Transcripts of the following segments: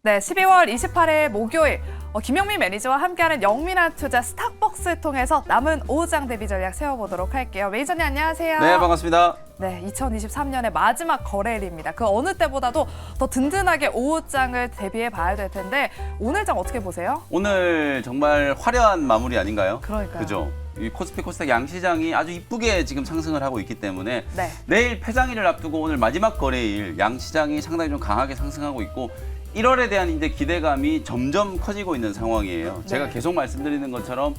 네, 12월 28일 목요일 김영민 매니저와 함께하는 영민한 투자 스탁벅스 통해서 남은 5장 대비 전략 세워보도록 할게요. 매니저님 안녕하세요. 네, 반갑습니다. 네, 2023년의 마지막 거래일입니다. 그 어느 때보다도 더 든든하게 5장을 대비해 봐야 될 텐데 오늘 장 어떻게 보세요? 오늘 정말 화려한 마무리 아닌가요? 그러니까요. 그죠? 이 코스피 코스닥 양시장이 아주 이쁘게 지금 상승을 하고 있기 때문에 네. 내일 폐장일을 앞두고 오늘 마지막 거래일 양시장이 상당히 좀 강하게 상승하고 있고 1월에 대한 이제 기대감이 점점 커지고 있는 상황이에요. 네. 제가 계속 말씀드리는 것처럼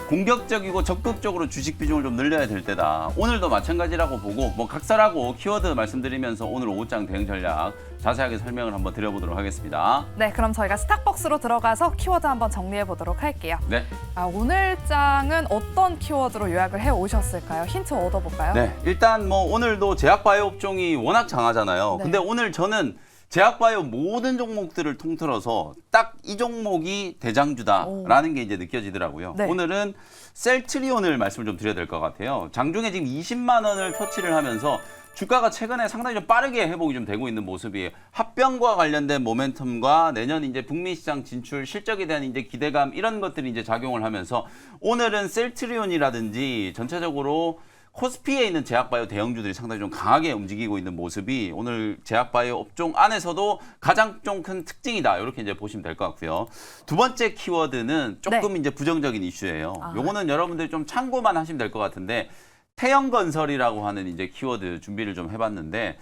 공격적이고 적극적으로 주식 비중을 좀 늘려야 될 때다. 오늘도 마찬가지라고 보고 뭐 각설하고 키워드 말씀드리면서 오늘 5장 대응 전략 자세하게 설명을 한번 드려보도록 하겠습니다. 네, 그럼 저희가 스탁벅스로 들어가서 키워드 한번 정리해 보도록 할게요. 네. 오늘 장은 어떤 키워드로 요약을 해 오셨을까요? 힌트 얻어볼까요? 네, 일단 뭐 오늘도 제약바이오 업종이 워낙 강하잖아요. 네. 근데 오늘 저는 제약바이오 모든 종목들을 통틀어서 딱 이 종목이 대장주다라는 게 이제 느껴지더라고요. 네. 오늘은 셀트리온을 말씀을 좀 드려야 될 것 같아요. 장중에 지금 20만 원을 터치를 하면서 주가가 최근에 상당히 좀 빠르게 회복이 좀 되고 있는 모습이에요. 합병과 관련된 모멘텀과 내년 이제 북미 시장 진출 실적에 대한 이제 기대감 이런 것들이 이제 작용을 하면서 오늘은 셀트리온이라든지 전체적으로 코스피에 있는 제약바이오 대형주들이 상당히 좀 강하게 움직이고 있는 모습이 오늘 제약바이오 업종 안에서도 가장 좀 큰 특징이다. 이렇게 이제 보시면 될 것 같고요. 두 번째 키워드는 조금 이제 부정적인 이슈예요. 요거는 여러분들이 좀 참고만 하시면 될 것 같은데 태영건설이라고 하는 이제 키워드 준비를 좀 해봤는데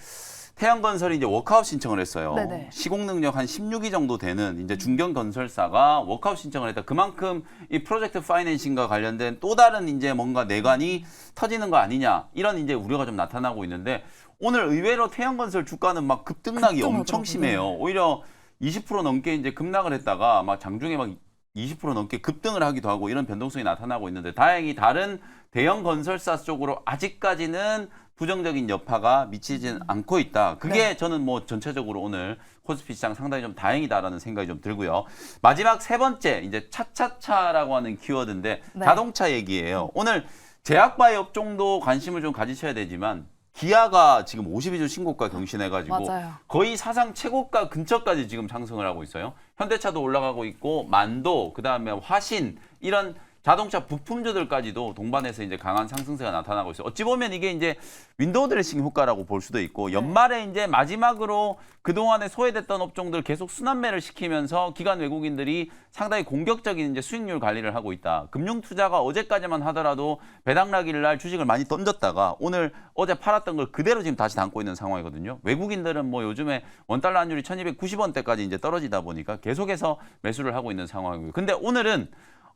태영건설이 이제 워크아웃 신청을 했어요. 네네. 시공 능력 한 16위 정도 되는 이제 중견 건설사가 워크아웃 신청을 했다. 그만큼 이 프로젝트 파이낸싱과 관련된 또 다른 이제 뭔가 내관이 터지는 거 아니냐 이런 이제 우려가 좀 나타나고 있는데 오늘 의외로 태영건설 주가는 막 급등락이 엄청 심해요. 오히려 20% 넘게 이제 급락을 했다가 막 장중에 막 20% 넘게 급등을 하기도 하고 이런 변동성이 나타나고 있는데 다행히 다른 대형 건설사 쪽으로 아직까지는 부정적인 여파가 미치진 않고 있다. 그게 저는 뭐 전체적으로 오늘 코스피 시장 상당히 좀 다행이다라는 생각이 좀 들고요. 마지막 세 번째 이제 차차차라고 하는 키워드인데 자동차 얘기예요. 오늘 제약바이오 업종도 관심을 좀 가지셔야 되지만 기아가 지금 52주 신고가 경신해가지고 맞아요. 거의 사상 최고가 근처까지 지금 상승을 하고 있어요. 현대차도 올라가고 있고 만도 그다음에 화신 이런 자동차 부품주들까지도 동반해서 이제 강한 상승세가 나타나고 있어요. 어찌 보면 이게 이제 윈도우 드레싱 효과라고 볼 수도 있고 연말에 이제 마지막으로 그동안에 소외됐던 업종들 계속 순환매를 시키면서 기관 외국인들이 상당히 공격적인 이제 수익률 관리를 하고 있다. 금융 투자가 어제까지만 하더라도 배당락일 날 주식을 많이 던졌다가 오늘 어제 팔았던 걸 그대로 지금 다시 담고 있는 상황이거든요. 외국인들은 뭐 요즘에 원달러 환율이 1290원대까지 이제 떨어지다 보니까 계속해서 매수를 하고 있는 상황이고요. 근데 오늘은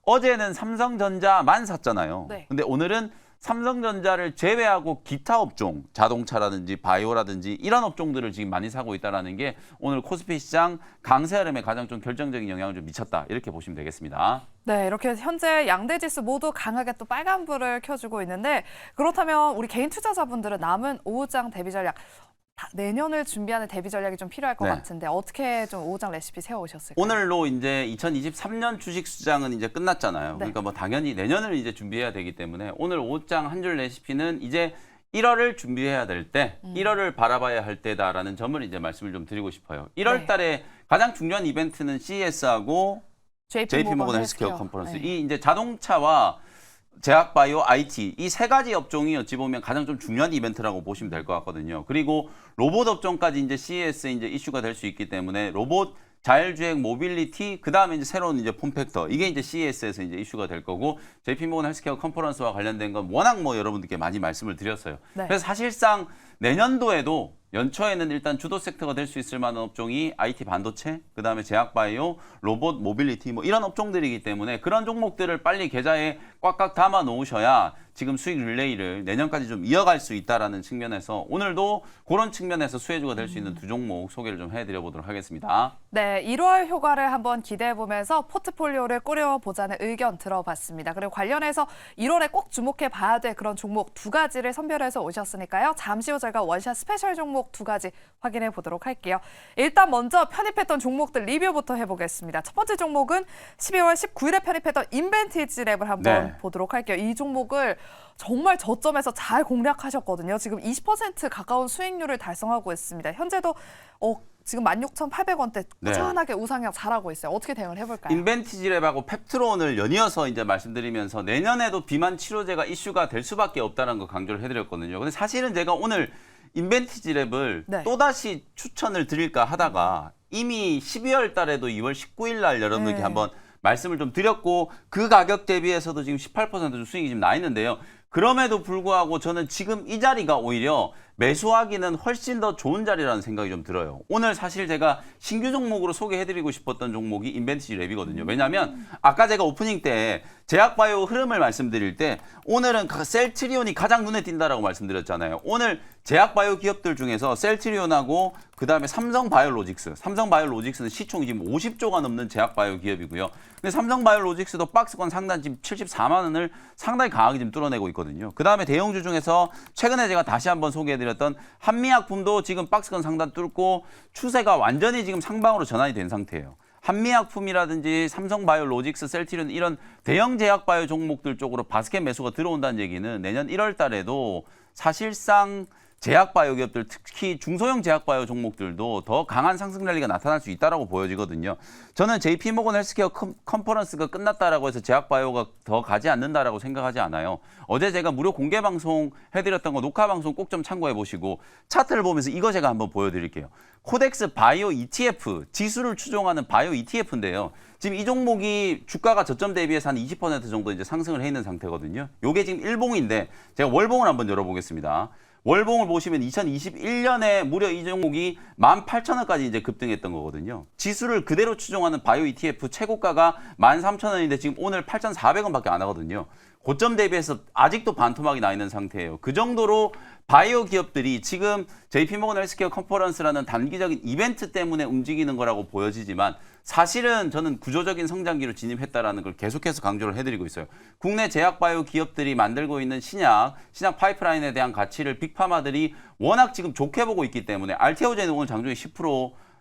어제는 삼성전자만 샀잖아요. 네. 근데 오늘은 삼성전자를 제외하고 기타 업종, 자동차라든지 바이오라든지 이런 업종들을 지금 많이 사고 있다는 게 오늘 코스피 시장 강세 흐름에 가장 좀 결정적인 영향을 좀 미쳤다. 이렇게 보시면 되겠습니다. 네, 이렇게 현재 양대 지수 모두 강하게 또 빨간불을 켜주고 있는데 그렇다면 우리 개인 투자자분들은 남은 5장 대비 전략 내년을 준비하는 대비 전략이 좀 필요할 것 같은데 어떻게 좀 5장 레시피 세워오셨을까요? 오늘로 이제 2023년 주식 수장은 이제 끝났잖아요. 네. 그러니까 뭐 당연히 내년을 이제 준비해야 되기 때문에 오늘 5장 한 줄 레시피는 이제 1월을 준비해야 될 때, 1월을 바라봐야 할 때다라는 점을 이제 말씀을 좀 드리고 싶어요. 1월 달에 가장 중요한 이벤트는 CES하고 JP모건 헬스케어 컨퍼런스. 이 이제 자동차와 제약바이오, IT 이 세 가지 업종이 어찌 보면 가장 좀 중요한 이벤트라고 보시면 될 것 같거든요. 그리고 로봇 업종까지 이제 CES에 이제 이슈가 될 수 있기 때문에 로봇, 자율주행, 모빌리티, 그 다음에 이제 새로운 이제 폼팩터 이게 이제 CES에서 이제 이슈가 될 거고 JP모건 헬스케어 컨퍼런스와 관련된 건 워낙 뭐 여러분들께 많이 말씀을 드렸어요. 네. 그래서 사실상 내년도에도 연초에는 일단 주도 섹터가 될 수 있을 만한 업종이 IT 반도체, 그다음에 제약바이오, 로봇, 모빌리티 뭐 이런 업종들이기 때문에 그런 종목들을 빨리 계좌에 꽉꽉 담아 놓으셔야 지금 수익 릴레이를 내년까지 좀 이어갈 수 있다라는 측면에서 오늘도 그런 측면에서 수혜주가 될 수 있는 두 종목 소개를 좀 해드려 보도록 하겠습니다. 네, 1월 효과를 한번 기대해보면서 포트폴리오를 꾸려보자는 의견 들어봤습니다. 그리고 관련해서 1월에 꼭 주목해 봐야 될 그런 종목 두 가지를 선별해서 오셨으니까요. 잠시 후 저희가 원샷 스페셜 종목 두 가지 확인해 보도록 할게요. 일단 먼저 편입했던 종목들 리뷰부터 해보겠습니다. 첫 번째 종목은 12월 19일에 편입했던 인벤티지 랩을 한번 보도록 할게요. 이 종목을 정말 저점에서 잘 공략하셨거든요. 지금 20% 가까운 수익률을 달성하고 있습니다. 현재도 지금 16,800원대 네. 꾸준하게 우상향 잘하고 있어요. 어떻게 대응을 해볼까요? 인벤티지랩하고 펩트론을 연이어서 이제 말씀드리면서 내년에도 비만 치료제가 이슈가 될 수밖에 없다는 거 강조를 해드렸거든요. 근데 사실은 제가 오늘 인벤티지랩을 네. 또다시 추천을 드릴까 하다가 이미 12월 달에도 2월 19일 날 여러분들께 네. 한번 말씀을 좀 드렸고 그 가격 대비해서도 지금 18% 수익이 지금 나 있는데요. 그럼에도 불구하고 저는 지금 이 자리가 오히려 매수하기는 훨씬 더 좋은 자리라는 생각이 좀 들어요. 오늘 사실 제가 신규 종목으로 소개해드리고 싶었던 종목이 인벤티지 랩이거든요. 왜냐하면 아까 제가 오프닝 때 제약바이오 흐름을 말씀드릴 때 오늘은 셀트리온이 가장 눈에 띈다라고 말씀드렸잖아요. 오늘 제약바이오 기업들 중에서 셀트리온하고 그다음에 삼성바이오로직스는 시총이 지금 50조가 넘는 제약바이오 기업이고요. 근데 삼성바이오로직스도 박스권 상단 지금 74만 원을 상당히 강하게 지금 뚫어내고 있거든요. 그다음에 대형주 중에서 최근에 제가 다시 한번 소개해드렸던 한미약품도 지금 박스권 상단 뚫고 추세가 완전히 지금 상방으로 전환이 된 상태예요. 한미약품이라든지 삼성바이오로직스, 셀트리온 이런 대형 제약바이오 종목들 쪽으로 바스켓 매수가 들어온다는 얘기는 내년 1월 달에도 사실상 제약바이오 기업들 특히 중소형 제약바이오 종목들도 더 강한 상승 랠리가 나타날 수 있다라고 보여지거든요. 저는 JP모건 헬스케어 컨퍼런스가 끝났다라고 해서 제약바이오가 더 가지 않는다라고 생각하지 않아요. 어제 제가 무료 공개 방송 해드렸던 거 녹화 방송 꼭 좀 참고해 보시고 차트를 보면서 이거 제가 한번 보여드릴게요. 코덱스 바이오 ETF 지수를 추종하는 바이오 ETF인데요. 지금 이 종목이 주가가 저점 대비해서 한 20% 정도 이제 상승을 해 있는 상태거든요. 요게 지금 일봉인데 제가 월봉을 한번 열어보겠습니다. 월봉을 보시면 2021년에 무려 이 종목이 18,000원까지 이제 급등했던 거거든요. 지수를 그대로 추종하는 바이오 ETF 최고가가 13,000원인데 지금 오늘 8,400원밖에 안 하거든요. 고점 대비해서 아직도 반토막이 나 있는 상태예요. 그 정도로 바이오 기업들이 지금 JP모건 헬스케어 컨퍼런스라는 단기적인 이벤트 때문에 움직이는 거라고 보여지지만 사실은 저는 구조적인 성장기로 진입했다라는 걸 계속해서 강조를 해드리고 있어요. 국내 제약바이오 기업들이 만들고 있는 신약 파이프라인에 대한 가치를 빅파마들이 워낙 지금 좋게 보고 있기 때문에 알테오젠은 오늘 장중에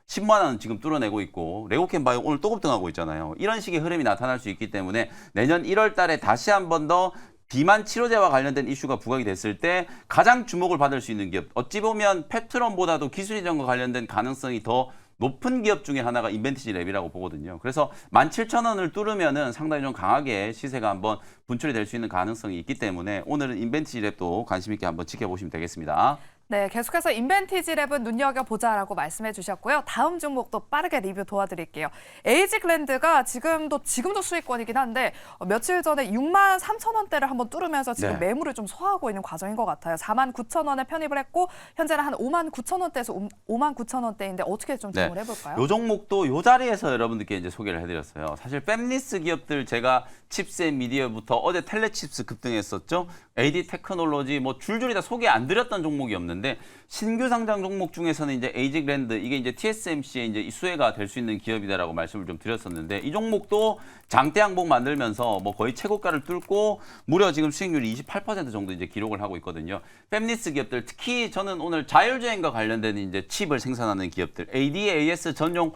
10만 원 지금 뚫어내고 있고 레고캠 바이오 오늘 또 급등하고 있잖아요. 이런 식의 흐름이 나타날 수 있기 때문에 내년 1월 달에 다시 한 번 더 비만 치료제와 관련된 이슈가 부각이 됐을 때 가장 주목을 받을 수 있는 기업, 어찌 보면 페트론보다도 기술 이전과 관련된 가능성이 더 높은 기업 중에 하나가 인벤티지 랩이라고 보거든요. 그래서 17,000원을 뚫으면은 상당히 좀 강하게 시세가 한번 분출이 될 수 있는 가능성이 있기 때문에 오늘은 인벤티지 랩도 관심 있게 한번 지켜보시면 되겠습니다. 네, 계속해서 인벤티지 랩은 눈여겨보자라고 말씀해 주셨고요. 다음 종목도 빠르게 리뷰 도와드릴게요. 에이지글랜드가 지금도 수익권이긴 한데 며칠 전에 63,000원대를 한번 뚫으면서 지금 네. 매물을 좀 소화하고 있는 과정인 것 같아요. 49,000원에 편입을 했고 현재는 한 59,000원대에서 59,000원대인데 어떻게 좀 네. 정을 해볼까요? 요 종목도 요 자리에서 여러분들께 이제 소개를 해드렸어요. 사실 팹리스 기업들 제가 칩셋 미디어부터 어제 텔레칩스 급등했었죠. AD 테크놀로지 뭐 줄줄이 다 소개 안 드렸던 종목이 없는데 신규 상장 종목 중에서는 이제 에이지글랜드 이게 이제 TSMC의 이제 수혜가 될 수 있는 기업이다라고 말씀을 좀 드렸었는데 이 종목도 장대 항복 만들면서 뭐 거의 최고가를 뚫고 무려 지금 수익률이 28% 정도 이제 기록을 하고 있거든요. 팹리스 기업들 특히 저는 오늘 자율주행과 관련된 이제 칩을 생산하는 기업들 ADAS 전용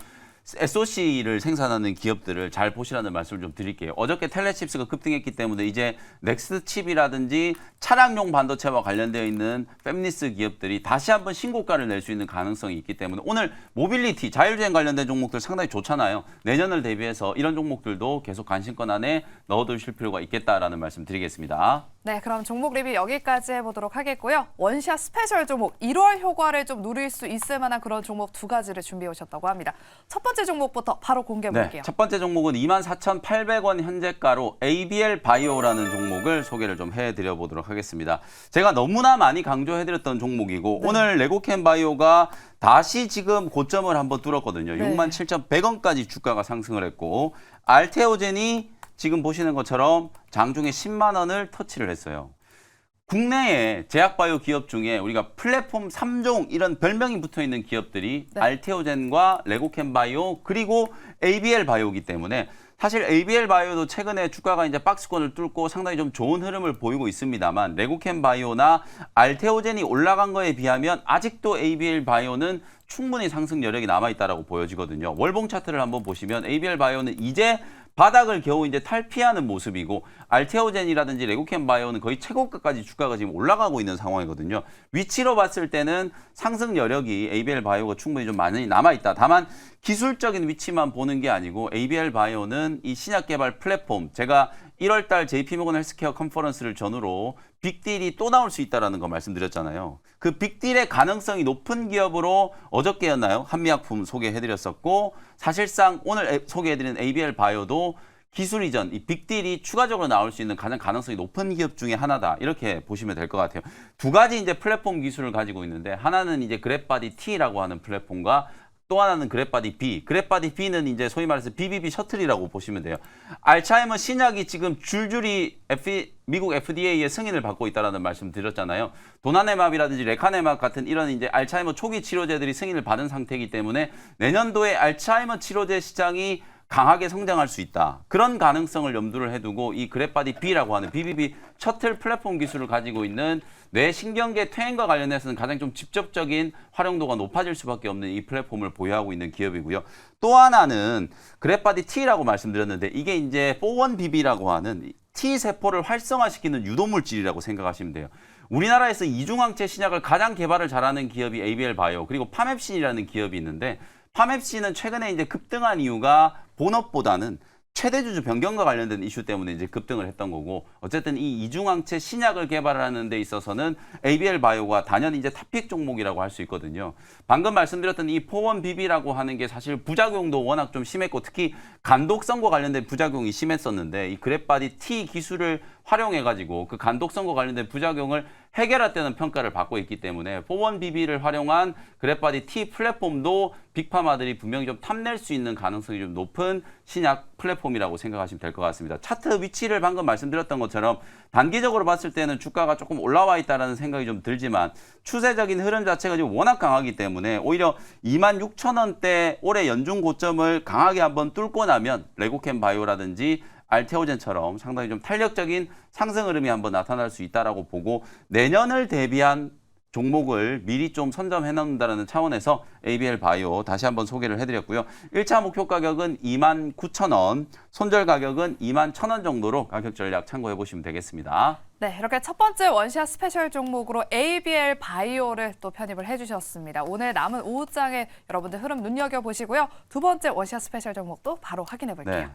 SOC를 생산하는 기업들을 잘 보시라는 말씀을 좀 드릴게요. 어저께 텔레칩스가 급등했기 때문에 이제 넥스트 칩이라든지 차량용 반도체와 관련되어 있는 팹리스 기업들이 다시 한번 신고가를 낼 수 있는 가능성이 있기 때문에 오늘 모빌리티, 자율주행 관련된 종목들 상당히 좋잖아요. 내년을 대비해서 이런 종목들도 계속 관심권 안에 넣어두실 필요가 있겠다라는 말씀 드리겠습니다. 네, 그럼 종목 리뷰 여기까지 해보도록 하겠고요. 원샷 스페셜 종목 1월 효과를 좀 누릴 수 있을 만한 그런 종목 두 가지를 준비해 오셨다고 합니다. 첫 번째 종목부터 바로 공개해 볼게요. 네, 첫 번째 종목은 24,800원 현재가로 ABL 바이오라는 종목을 소개를 좀 해드려 보도록 하겠습니다. 제가 너무나 많이 강조해드렸던 종목이고 네. 오늘 레고캠 바이오가 다시 지금 고점을 한번 뚫었거든요. 네. 67,100원까지 주가가 상승을 했고 알테오젠이 지금 보시는 것처럼 장중에 10만 원을 터치를 했어요. 국내에 제약바이오 기업 중에 우리가 플랫폼 3종 이런 별명이 붙어있는 기업들이 네. 알테오젠과 레고캠 바이오 그리고 ABL 바이오이기 때문에 사실 ABL 바이오도 최근에 주가가 이제 박스권을 뚫고 상당히 좀 좋은 흐름을 보이고 있습니다만 레고캠 바이오나 알테오젠이 올라간 거에 비하면 아직도 ABL 바이오는 충분히 상승 여력이 남아있다라고 보여지거든요. 월봉 차트를 한번 보시면 ABL 바이오는 이제 바닥을 겨우 이제 탈피하는 모습이고 알테오젠이라든지 레고캠 바이오는 거의 최고가까지 주가가 지금 올라가고 있는 상황이거든요. 위치로 봤을 때는 상승 여력이 ABL 바이오가 충분히 좀 많이 남아있다. 다만 기술적인 위치만 보는 게 아니고 ABL 바이오는 이 신약 개발 플랫폼, 제가 1월 달 JP모건 헬스케어 컨퍼런스를 전후로 빅딜이 또 나올 수 있다는 거 말씀드렸잖아요. 그 빅딜의 가능성이 높은 기업으로 어저께였나요? 한미약품 소개해드렸었고 사실상 오늘 소개해드린 ABL 바이오도 기술 이전, 이 빅딜이 추가적으로 나올 수 있는 가장 가능성이 높은 기업 중에 하나다. 이렇게 보시면 될 것 같아요. 두 가지 이제 플랫폼 기술을 가지고 있는데 하나는 이제 그랩바디 T라고 하는 플랫폼과 또 하나는 그랩바디 B. 그랩바디 B는 이제 소위 말해서 BBB 셔틀이라고 보시면 돼요. 알츠하이머 신약이 지금 줄줄이 미국 FDA의 승인을 받고 있다는 말씀 드렸잖아요. 도나네맙이라든지 레카네맙 같은 이런 이제 알츠하이머 초기 치료제들이 승인을 받은 상태이기 때문에 내년도에 알츠하이머 치료제 시장이 강하게 성장할 수 있다. 그런 가능성을 염두를 해두고 이 그랩바디 B라고 하는 BBB 셔틀 플랫폼 기술을 가지고 있는 뇌신경계 퇴행과 관련해서는 가장 좀 직접적인 활용도가 높아질 수밖에 없는 이 플랫폼을 보유하고 있는 기업이고요. 또 하나는 그랩바디 T라고 말씀드렸는데 이게 이제 4-1BB라고 하는 T 세포를 활성화시키는 유도물질이라고 생각하시면 돼요. 우리나라에서 이중항체 신약을 가장 개발을 잘하는 기업이 ABL 바이오 그리고 파맵신이라는 기업이 있는데 파맵신은 최근에 이제 급등한 이유가 본업보다는 최대주주 변경과 관련된 이슈 때문에 이제 급등을 했던 거고 어쨌든 이 이중항체 신약을 개발하는 데 있어서는 ABL 바이오가 단연히 이제 탑픽 종목이라고 할 수 있거든요. 방금 말씀드렸던 이 4-1BB라고 하는 게 사실 부작용도 워낙 좀 심했고 특히 간독성과 관련된 부작용이 심했었는데 이 그랩바디 T 기술을 활용해가지고 그 간독성과 관련된 부작용을 해결했다는 평가를 받고 있기 때문에 4-1BB를 활용한 그랩바디 T 플랫폼도 빅파마들이 분명히 좀 탐낼 수 있는 가능성이 좀 높은 신약 플랫폼이라고 생각하시면 될 것 같습니다. 차트 위치를 방금 말씀드렸던 것처럼 단기적으로 봤을 때는 주가가 조금 올라와 있다는 생각이 좀 들지만 추세적인 흐름 자체가 지금 워낙 강하기 때문에 오히려 26,000원대 올해 연중 고점을 강하게 한번 뚫고 나면 레고캠 바이오라든지 알테오젠처럼 상당히 좀 탄력적인 상승 흐름이 한번 나타날 수 있다라고 보고 내년을 대비한 종목을 미리 좀 선점해 놓는다는 차원에서 ABL 바이오 다시 한번 소개를 해드렸고요. 1차 목표 가격은 29,000원, 손절 가격은 21,000원 정도로 가격 전략 참고해 보시면 되겠습니다. 네, 이렇게 첫 번째 원샷 스페셜 종목으로 ABL 바이오를 또 편입을 해주셨습니다. 오늘 남은 오후장에 여러분들 흐름 눈여겨보시고요. 두 번째 원샷 스페셜 종목도 바로 확인해 볼게요. 네.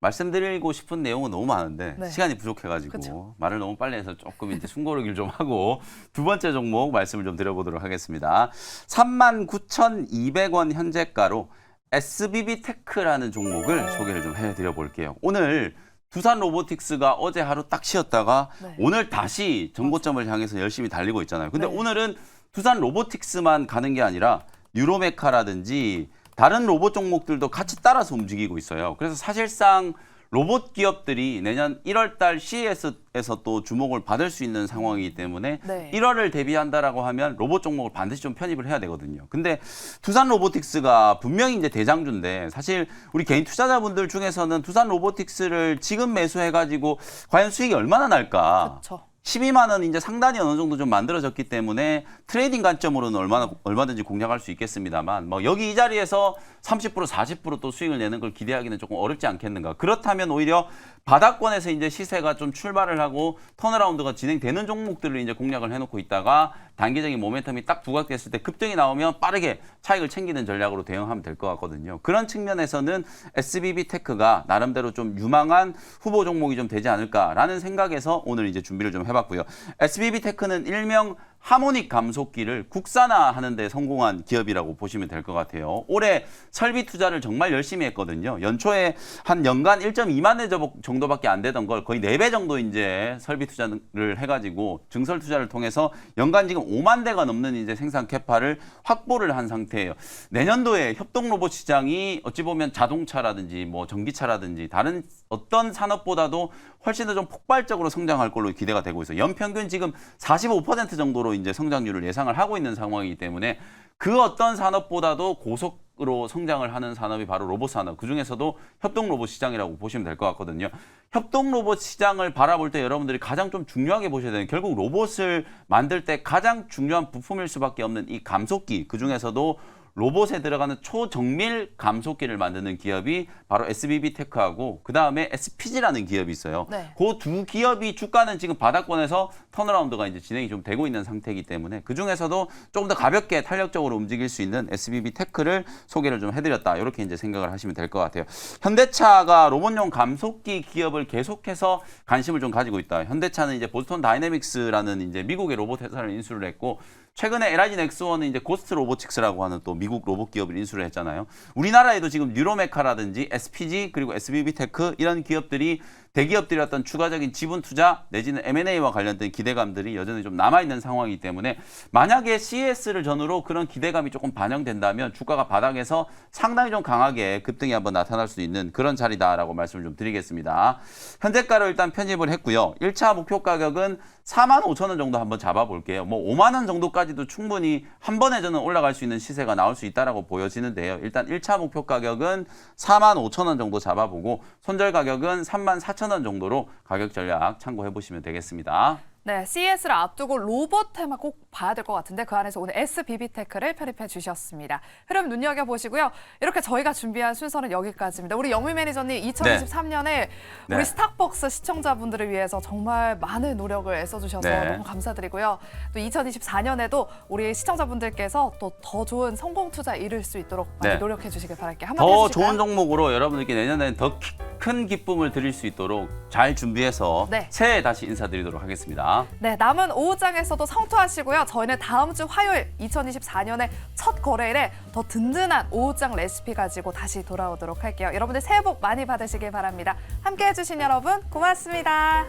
말씀드리고 싶은 내용은 너무 많은데 네. 시간이 부족해가지고 그쵸. 말을 너무 빨리 해서 조금 이제 숨고르기를 좀 하고 두 번째 종목 말씀을 좀 드려보도록 하겠습니다. 39,200원 현재가로 SBB 테크라는 종목을 소개를 좀 해드려 볼게요. 오늘 두산 로보틱스가 어제 하루 딱 쉬었다가 네. 오늘 다시 정고점을 향해서 열심히 달리고 있잖아요. 근데 네. 오늘은 두산 로보틱스만 가는 게 아니라 뉴로메카라든지 다른 로봇 종목들도 같이 따라서 움직이고 있어요. 그래서 사실상 로봇 기업들이 내년 1월 달 CES에서 또 주목을 받을 수 있는 상황이기 때문에 네. 1월을 대비한다라고 하면 로봇 종목을 반드시 좀 편입을 해야 되거든요. 근데 두산 로보틱스가 분명히 이제 대장주인데 사실 우리 개인 투자자분들 중에서는 두산 로보틱스를 지금 매수해가지고 과연 수익이 얼마나 날까? 그렇죠. 12만 원 이제 상단이 어느 정도 좀 만들어졌기 때문에 트레이딩 관점으로는 얼마든지 공략할 수 있겠습니다만 뭐 여기 이 자리에서 30% 40% 또 수익을 내는 걸 기대하기는 조금 어렵지 않겠는가. 그렇다면 오히려 바닥권에서 이제 시세가 좀 출발을 하고 턴어라운드가 진행되는 종목들을 이제 공략을 해놓고 있다가 단기적인 모멘텀이 딱 부각됐을 때 급등이 나오면 빠르게 차익을 챙기는 전략으로 대응하면 될 것 같거든요. 그런 측면에서는 SBB 테크가 나름대로 좀 유망한 후보 종목이 좀 되지 않을까라는 생각에서 오늘 이제 준비를 좀 해봤고요. SBB 테크는 일명 하모닉 감속기를 국산화하는 데 성공한 기업이라고 보시면 될 것 같아요. 올해 설비 투자를 정말 열심히 했거든요. 연초에 한 연간 1.2만 대 정도밖에 안 되던 걸 거의 4배 정도 이제 설비 투자를 해가지고 증설 투자를 통해서 연간 지금 5만 대가 넘는 이제 생산 캐파를 확보를 한 상태예요. 내년도에 협동 로봇 시장이 어찌 보면 자동차라든지 뭐 전기차라든지 다른 어떤 산업보다도 훨씬 더 좀 폭발적으로 성장할 걸로 기대가 되고 있어요. 연평균 지금 45% 정도로 이제 성장률을 예상을 하고 있는 상황이기 때문에 그 어떤 산업보다도 고속으로 성장을 하는 산업이 바로 로봇 산업. 그중에서도 협동 로봇 시장이라고 보시면 될 것 같거든요. 협동 로봇 시장을 바라볼 때 여러분들이 가장 좀 중요하게 보셔야 되는 결국 로봇을 만들 때 가장 중요한 부품일 수밖에 없는 이 감속기. 그중에서도 로봇에 들어가는 초정밀 감속기를 만드는 기업이 바로 SBB테크하고 그다음에 SPG라는 기업이 있어요. 네. 그 두 기업이 주가는 지금 바닥권에서 턴어라운드가 이제 진행이 좀 되고 있는 상태이기 때문에 그 중에서도 조금 더 가볍게 탄력적으로 움직일 수 있는 SBB테크를 소개를 좀 해드렸다. 이렇게 이제 생각을 하시면 될 것 같아요. 현대차가 로봇용 감속기 기업을 계속해서 관심을 좀 가지고 있다. 현대차는 이제 보스턴 다이내믹스라는 이제 미국의 로봇 회사를 인수를 했고 최근에 LIG 넥스원은 이제 고스트 로보틱스라고 하는 또 미국 로봇 기업을 인수를 했잖아요. 우리나라에도 지금 뉴로메카라든지 SPG 그리고 SBB테크 이런 기업들이 대기업들이 어떤 추가적인 지분 투자 내지는 M&A와 관련된 기대감들이 여전히 좀 남아있는 상황이기 때문에 만약에 CES를 전후로 그런 기대감이 조금 반영된다면 주가가 바닥에서 상당히 좀 강하게 급등이 한번 나타날 수 있는 그런 자리다라고 말씀을 좀 드리겠습니다. 현재가로 일단 편입을 했고요. 1차 목표 가격은 45,000원 정도 한번 잡아볼게요. 뭐 5만 원 정도까지도 충분히 한 번에 저는 올라갈 수 있는 시세가 나올 수 있다라고 보여지는데요. 일단 1차 목표 가격은 45,000원 정도 잡아보고 손절 가격은 34,000원 정도로 가격 전략 참고해 보시면 되겠습니다. 네, CES를 앞두고 로봇 테마 꼭 봐야 될 것 같은데 그 안에서 오늘 SBB테크를 편입해 주셨습니다. 흐름 눈여겨보시고요. 이렇게 저희가 준비한 순서는 여기까지입니다. 우리 영미 매니저님 2023년에 우리 네. 스탁벅스 시청자분들을 위해서 정말 많은 노력을 애써주셔서 네. 너무 감사드리고요. 또 2024년에도 우리 시청자분들께서 또 더 좋은 성공 투자 이룰 수 있도록 많이 네. 노력해 주시길 바랄게요. 한번 더 해주실까요? 좋은 종목으로 여러분들께 내년에는 더 큰 기쁨을 드릴 수 있도록 잘 준비해서 네. 새해에 다시 인사드리도록 하겠습니다. 네, 남은 오후장에서도 성투하시고요. 저희는 다음 주 화요일 2024년의 첫 거래일에 더 든든한 오후장 레시피 가지고 다시 돌아오도록 할게요. 여러분들 새해 복 많이 받으시길 바랍니다. 함께해 주신 여러분 고맙습니다.